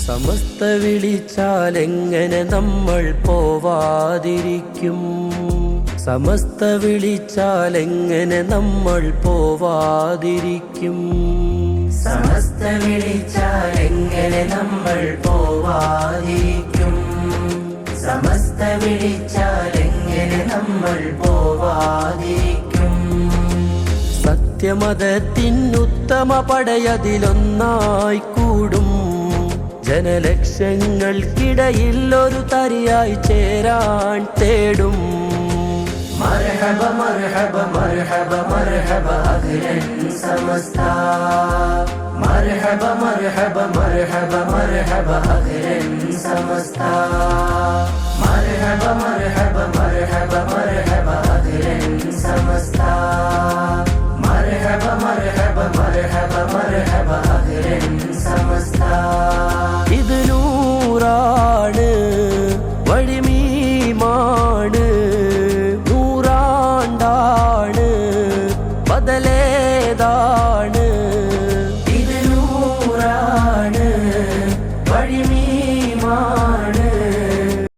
സമസ്ത വിളിച്ചാലെങ്ങനെ നമ്മൾ പോവാതിരിക്കും? സമസ്ത വിളിച്ചാലെങ്ങനെ നമ്മൾ പോവാതിരിക്കും? സമസ്ത വിളിച്ചാലെങ്ങനെ നമ്മൾ പോവാതിരിക്കും? സമസ്ത വിളിച്ചാലെങ്ങനെ നമ്മൾ പോവാതിരിക്കും? സത്യമതത്തിനുത്തമ പടയതിലൊന്നായി കൂടും. ജനലക്ഷങ്ങൾക്കിടയിൽ ഒരു തരിയായി ചേരാൻ തേടും. മർഹബ മർഹബ മർഹബ മർഹബ അഖിലൻ സമസ്ത. മർഹബ മർഹബ മർഹബ മർഹബ അഖിലൻ സമസ്ത. മർഹബ മർഹബ മർഹബ മർഹബ അഖിലൻ സമസ്ത.